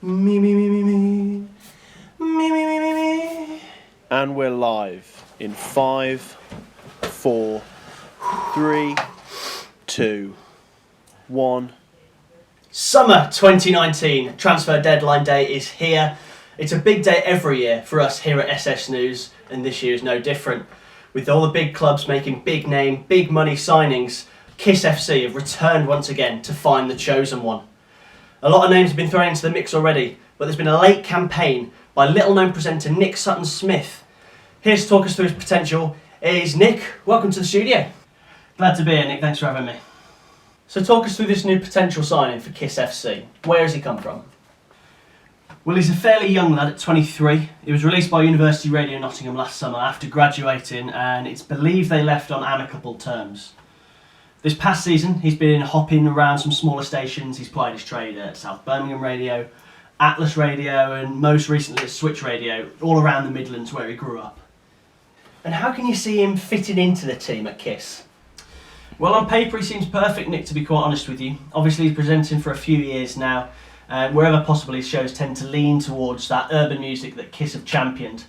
Me, me, me, me, me. Me, me, me, me, me. And we're live in 5, 4, 3, 2, 1. Summer 2019 transfer deadline day is here. It's a big day every year for us here at SS News, and this year is no different. With all the big clubs making big name, big money signings, KISS FC have returned once again to find the chosen one. A lot of names have been thrown into the mix already, but there's been a late campaign by little-known presenter Nick Sutton-Smith. Here to talk us through his potential is Nick. Welcome to the studio. Glad to be here, Nick. Thanks for having me. So talk us through this new potential signing for KISS FC. Where has he come from? Well, he's a fairly young lad at 23. He was released by University Radio Nottingham last summer after graduating, and it's believed they left on amicable terms. This past season, he's been hopping around some smaller stations. He's plied his trade at South Birmingham Radio, Atlas Radio, and most recently at Switch Radio, all around the Midlands where he grew up. And how can you see him fitting into the team at KISS? Well, on paper he seems perfect, Nick, to be quite honest with you. Obviously he's presenting for a few years now. Wherever possible his shows tend to lean towards that urban music that KISS have championed.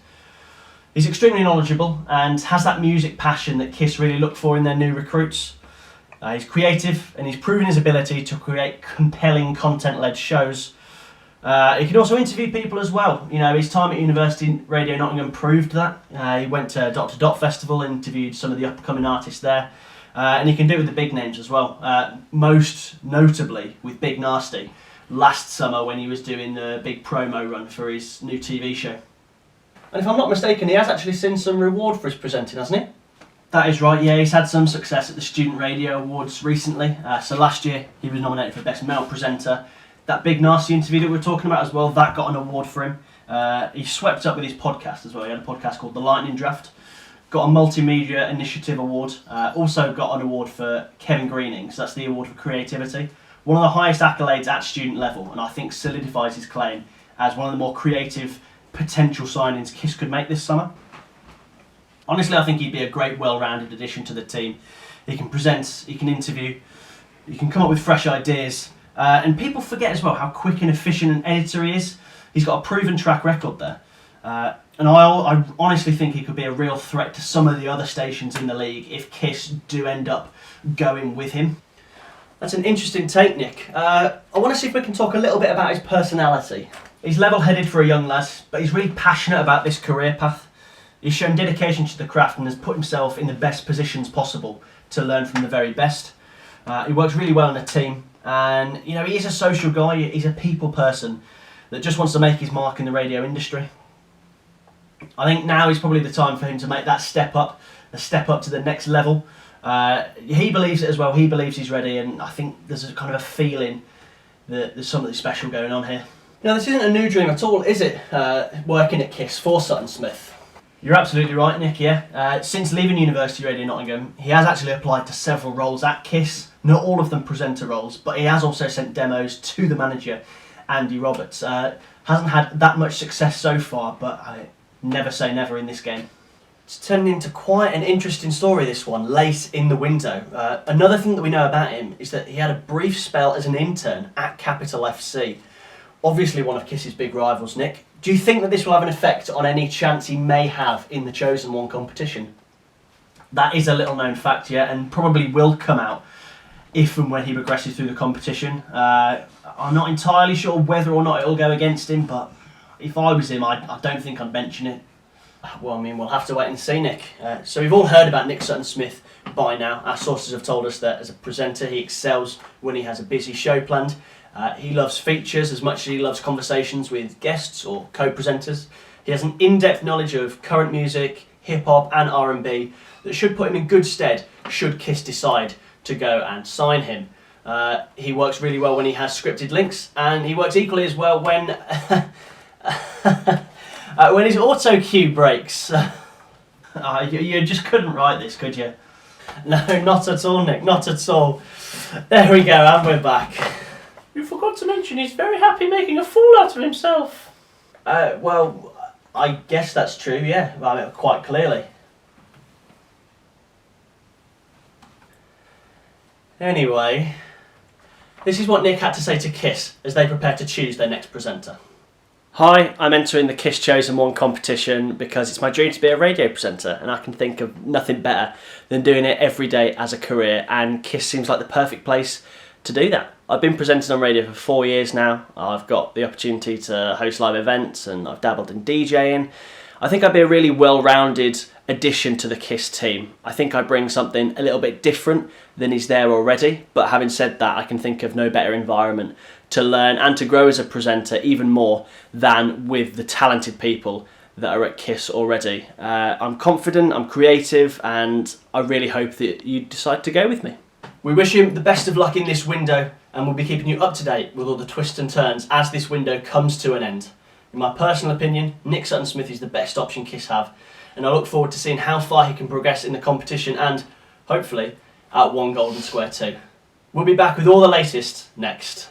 He's extremely knowledgeable and has that music passion that KISS really look for in their new recruits. He's creative and he's proven his ability to create compelling content-led shows. He can also interview people as well. You know, his time at University Radio Nottingham proved that. He went to Dot to Dot Festival, interviewed some of the up-and-coming artists there. And he can do it with the big names as well. Most notably with Big Nasty last summer when he was doing the big promo run for his new TV show. And if I'm not mistaken, he has actually seen some reward for his presenting, hasn't he? That is right, yeah. He's had some success at the Student Radio Awards recently. So last year he was nominated for Best Male Presenter. That Big Nasty interview that we were talking about as well, that got an award for him. He swept up with his podcast as well. He had a podcast called The Lightning Draft. Got a Multimedia Initiative Award. Also got an award for Kevin Greening, so that's the award for creativity. One of the highest accolades at student level, and I think solidifies his claim as one of the more creative potential signings KISS could make this summer. Honestly, I think he'd be a great, well-rounded addition to the team. He can present, he can interview, he can come up with fresh ideas, and people forget as well how quick and efficient an editor he is. He's got a proven track record there. And I honestly think he could be a real threat to some of the other stations in the league if KISS do end up going with him. That's an interesting take, Nick. I want to see if we can talk a little bit about his personality. He's level-headed for a young lad, but he's really passionate about this career path. He's shown dedication to the craft and has put himself in the best positions possible to learn from the very best. He works really well in a team, and you know, he is a social guy. He's a people person that just wants to make his mark in the radio industry. I think now is probably the time for him to make that step up to the next level. He believes it as well. He believes he's ready, and I think there's a kind of a feeling that there's something special going on here. Now, this isn't a new dream at all, is it? Working at KISS for Sutton-Smith. You're absolutely right, Nick, yeah. Since leaving University Radio Nottingham, he has actually applied to several roles at KISS. Not all of them presenter roles, but he has also sent demos to the manager, Andy Roberts. Hasn't had that much success so far, but I never say never in this game. It's turned into quite an interesting story, this one, late in the window. Another thing that we know about him is that he had a brief spell as an intern at Capital FC. Obviously one of KISS's big rivals, Nick. Do you think that this will have an effect on any chance he may have in the Chosen One competition? That is a little known fact, yeah, and probably will come out if and when he progresses through the competition. I'm not entirely sure whether or not it'll go against him, but if I was him, I don't think I'd mention it. Well, I mean, we'll have to wait and see, Nick. So we've all heard about Nick Sutton-Smith by now. Our sources have told us that as a presenter, he excels when he has a busy show planned. He loves features as much as he loves conversations with guests or co-presenters. He has an in-depth knowledge of current music, hip-hop and R&B that should put him in good stead should KISS decide to go and sign him. He works really well when he has scripted links, and he works equally as well when when his auto cue breaks. You just couldn't write this, could you? No, not at all, Nick, not at all. There we go, and we're back. You forgot to mention he's very happy making a fool out of himself. Well, I guess that's true, yeah, I mean, quite clearly. Anyway, This is what Nick had to say to KISS as they prepare to choose their next presenter. Hi, I'm entering the KISS Chosen One competition because it's my dream to be a radio presenter, and I can think of nothing better than doing it every day as a career, and KISS seems like the perfect place to do that. I've been presenting on radio for 4 years now. I've got the opportunity to host live events and I've dabbled in DJing. I think I'd be a really well-rounded addition to the KISS team. I think I bring something a little bit different than is there already, but having said that, I can think of no better environment to learn and to grow as a presenter even more than with the talented people that are at KISS already. I'm confident, I'm creative, and I really hope that you decide to go with me. We wish him the best of luck in this window, and we'll be keeping you up to date with all the twists and turns as this window comes to an end. In my personal opinion, Nick Sutton-Smith is the best option KISS have, and I look forward to seeing how far he can progress in the competition and, hopefully, at one golden square too. We'll be back with all the latest next.